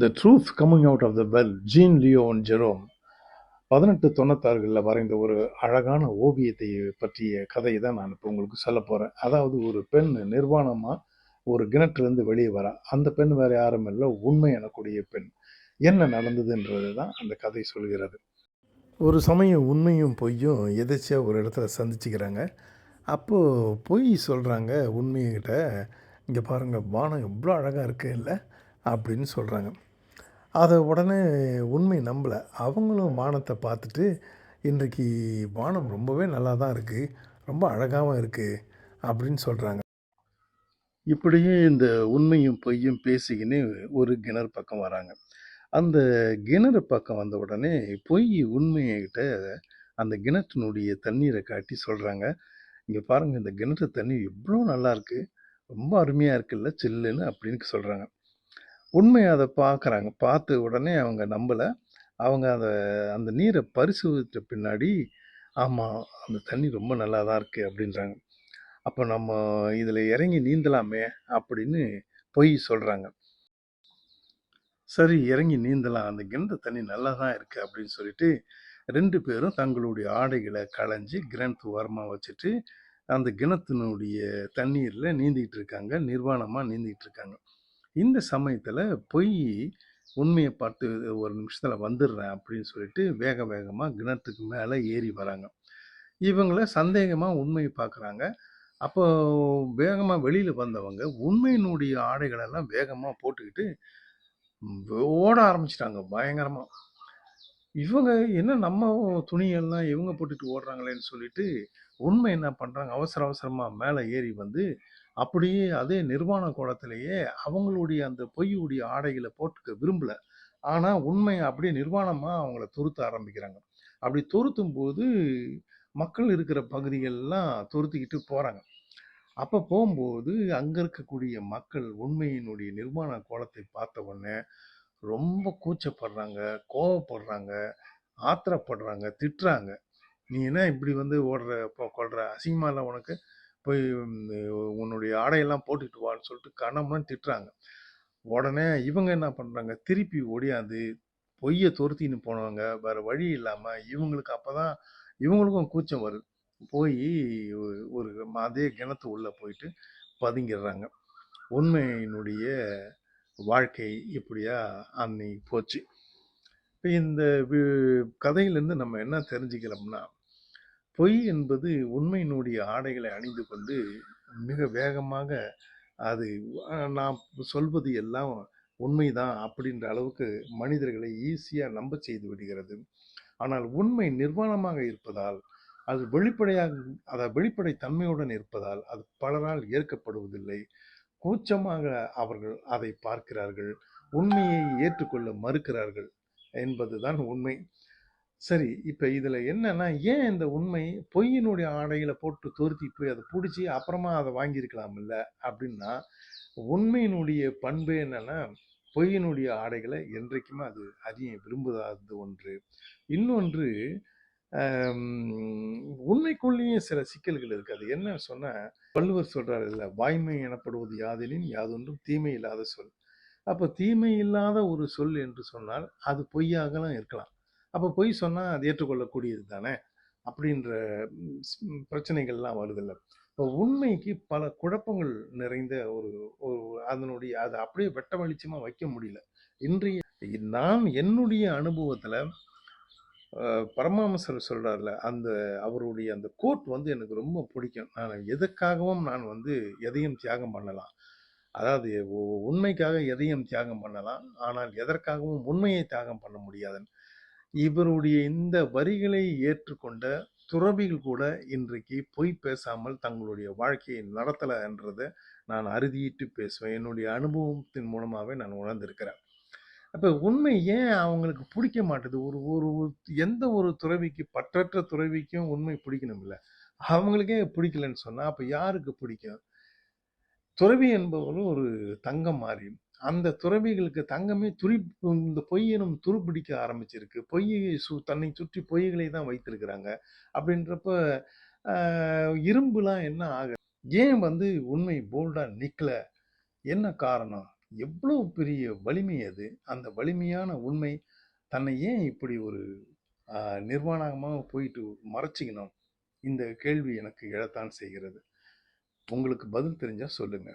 The truth coming out of the well, Jean Leon Gerome 1896களில் வரைந்த ஒரு அழகான ஓவியத்தை பற்றிய கதையை தான் நான் இப்போ உங்களுக்கு சொல்ல போகிறேன். அதாவது ஒரு பெண் நிர்வாணமாக ஒரு கிணற்றுலேருந்து வெளியே வரா. அந்த பெண் வேறு யாரும் இல்லை, உண்மை எனக்கூடிய பெண். என்ன நடந்ததுன்றது தான் அந்த கதை சொல்கிறது. ஒரு சமயம் உண்மையும் பொய்யும் எதாச்சியாக ஒரு இடத்துல சந்திச்சுக்கிறாங்க. அப்போது பொய் சொல்கிறாங்க உண்மைகிட்ட, இங்கே பாருங்கள் வானம் எவ்வளோ அழகாக இருக்குது இல்லை அப்படின்னு சொல்கிறாங்க. அதை உடனே உண்மை நம்பலை. அவங்களும் வானத்தை பார்த்துட்டு, இன்றைக்கு வானம் ரொம்பவே நல்லா தான் இருக்குது, ரொம்ப அழகாகவும் இருக்குது அப்படின்னு சொல்கிறாங்க. இப்படியே இந்த உண்மையும் பொய்யும் பேசிக்கின்னு ஒரு கிணறு பக்கம் வராங்க. அந்த கிணறு பக்கம் வந்த உடனே பொய் உண்மையிட்ட அந்த கிணற்றினுடைய தண்ணீரை காட்டி சொல்கிறாங்க, இங்கே பாருங்கள் இந்த கிணற்று தண்ணி எவ்வளோ நல்லா இருக்குது, ரொம்ப அருமையாக இருக்குல்ல சில்லுன்னு அப்படின்னு சொல்கிறாங்க. உண்மை அதை பார்க்குறாங்க. பார்த்த உடனே அவங்க நம்பலை. அவங்க அந்த நீரை பரிசோதித்த பின்னாடி, ஆமாம் அந்த தண்ணி ரொம்ப நல்லா தான் இருக்குது அப்படின்றாங்க. அப்போ நம்ம இதில் இறங்கி நீந்தலாமே அப்படின்னு பொய் சொல்கிறாங்க. சரி இறங்கி நீந்தலாம், அந்த கிணத்து தண்ணி நல்லா தான் இருக்குது அப்படின்னு சொல்லிட்டு 2 பேரும் தங்களுடைய ஆடைகளை களைஞ்சி கிணத்து ஓரமாக வச்சுட்டு அந்த கிணத்தினுடைய தண்ணீரில் நீந்திக்கிட்டு இருக்காங்க, நிர்வாணமாக நீந்திக்கிட்டு இருக்காங்க. இந்த சமயத்தில் பொய் உண்மையை பார்த்து ஒரு நிமிஷத்தில் வந்துடுறேன் அப்படின்னு சொல்லிட்டு வேக வேகமாக கிணத்துக்கு மேலே ஏறி வராங்க. இவங்கள சந்தேகமாக உண்மையை பார்க்குறாங்க. அப்போ வேகமாக வெளியில் வந்தவங்க உண்மையினுடைய ஆடைகளெல்லாம் வேகமாக போட்டுக்கிட்டு ஓட ஆரம்பிச்சிட்டாங்க பயங்கரமாக. இவங்க என்ன நம்ம துணியெல்லாம் இவங்க போட்டுட்டு ஓடுறாங்களேன்னு சொல்லிட்டு உண்மை என்ன பண்ணுறாங்க, அவசர அவசரமாக மேலே ஏறி வந்து அப்படியே அதே நிர்வாண கோலத்திலேயே அவங்களுடைய அந்த பொய்யுடைய ஆடைகளை போட்டுக்க விரும்பல. ஆனால் உண்மை அப்படியே நிர்வாணமாக அவங்கள துருத்த ஆரம்பிக்கிறாங்க. அப்படி துருத்தும் போது மக்கள் இருக்கிற பகுதிகள்லாம் துருத்திக்கிட்டு போகிறாங்க. அப்போ போகும்போது அங்கே இருக்கக்கூடிய மக்கள் உண்மையினுடைய நிர்வாண கோலத்தை பார்த்த உடனே ரொம்ப கூச்சப்படுறாங்க, கோவப்படுறாங்க, ஆத்திரப்படுறாங்க, திட்டுறாங்க. நீ என்ன இப்படி வந்து ஓடுற கொள்ற, அசிங்கமா இல்லை உனக்கு, போய் உன்னுடைய ஆடையெல்லாம் போட்டுக்கிட்டு வான்னு சொல்லிட்டு கணம்னு திட்டுறாங்க. உடனே இவங்க என்ன பண்ணுறாங்க, திருப்பி ஓடியாந்து பொய்யை துரத்தின்னு போனவங்க வேற வழி இல்லாமல் இவங்களுக்கு அப்போதான் இவங்களுக்கும் கூச்சம் வருது. போய் ஒரு அதே கிணத்து உள்ளே போயிட்டு பதுங்கிடுறாங்க. உண்மையினுடைய வாழ்க்கை இப்படியா அன்னைக்கு போச்சு. இப்போ இந்த கதையிலேருந்து நம்ம என்ன தெரிஞ்சுக்கிறோம்னா, பொய் என்பது உண்மையினுடைய ஆடைகளை அணிந்து கொண்டு மிக வேகமாக அது நான் சொல்வது எல்லாம் உண்மைதான் அப்படின்ற அளவுக்கு மனிதர்களை ஈஸியாக நம்ப செய்து விடுகிறது. ஆனால் உண்மை நிர்வாணமாக இருப்பதால், அது வெளிப்படை தன்மையுடன் இருப்பதால் அது பலரால் ஏற்கப்படுவதில்லை. கூச்சமாக அவர்கள் அதை பார்க்கிறார்கள், உண்மையை ஏற்றுக்கொள்ள மறுக்கிறார்கள் என்பதுதான் உண்மை. சரி, இப்போ இதில் என்னன்னா, ஏன் இந்த உண்மை பொய்யினுடைய ஆடைகளை போட்டு துருத்தி போய் அதை பிடிச்சி அப்புறமா அதை வாங்கியிருக்கலாம் இல்லை அப்படின்னா, உண்மையினுடைய பண்பு என்னன்னா, பொய்யினுடைய ஆடைகளை என்றைக்குமே அது அறிய விரும்புதாது ஒன்று. இன்னொன்று, உண்மைக்குள்ளேயே சில சிக்கல்கள் இருக்கு. அது என்ன சொன்னா, வள்ளுவர் சொல்றாரு இல்லை, வாய்மை எனப்படுவது யாதெனின் யாதொன்றும் தீமை இல்லாத சொல். அப்போ தீமை இல்லாத ஒரு சொல் என்று சொன்னால் அது பொய்யாகலாம் இருக்கலாம். அப்போ பொய் சொன்னால் அது ஏற்றுக்கொள்ளக்கூடியது தானே அப்படின்ற பிரச்சனைகள்லாம் வருதில்லை. இப்போ உண்மைக்கு பல குழப்பங்கள் நிறைந்த ஒரு ஒரு அதனுடைய அதை அப்படியே வெட்ட வெளிச்சமாக வைக்க முடியல. இன்றைய நான் என்னுடைய அனுபவத்தில் பரமஹம்சர் சொல்கிறார்ல, அவருடைய அந்த கோட் வந்து எனக்கு ரொம்ப பிடிக்கும். நான் எதுக்காகவும் நான் வந்து எதையும் தியாகம் பண்ணலாம், அதாவது உண்மைக்காக எதையும் தியாகம் பண்ணலாம், ஆனால் எதற்காகவும் உண்மையை தியாகம் பண்ண முடியாதுன்னு. இவருடைய இந்த வரிகளை ஏற்றுக்கொண்ட துறவிகள் கூட இன்றைக்கு பொய் பேசாமல் தங்களுடைய வாழ்க்கையை நடத்தலை என்றதை நான் அறுதியிட்டு பேசுவேன். என்னுடைய அனுபவத்தின் மூலமாகவே நான் உணர்ந்திருக்கிறேன். அப்போ உண்மை ஏன் அவங்களுக்கு பிடிக்க மாட்டுது? ஒரு ஒரு எந்த ஒரு துறவிக்கு, பற்றற்ற துறவிக்கும் உண்மை பிடிக்கணும் இல்லை, அவங்களுக்கே பிடிக்கலன்னு சொன்னால் அப்போ யாருக்கு பிடிக்கும்? துறவி என்பவரும் ஒரு தங்கம் மாறி, அந்த துறவிகளுக்கு தங்கமே இந்த பொய்யனும் துருப்பிடிக்க ஆரம்பிச்சிருக்கு. பொய்யை தன்னை சுற்றி பொய்களை தான் வைத்திருக்கிறாங்க. அப்படின்றப்ப இரும்புலாம் என்ன ஆக, ஏன் வந்து உண்மை போல்டா நிக்கல, என்ன காரணம்? எவ்வளவு பெரிய வலிமை அது! அந்த வலிமையான உண்மை தன்னை ஏன் இப்படி ஒரு நிர்வாணமா போயிட்டு மறைச்சிக்கணும்? இந்த கேள்வி எனக்கு எழத்தான் செய்கிறது. உங்களுக்கு பதில் தெரிஞ்சா சொல்லுங்க.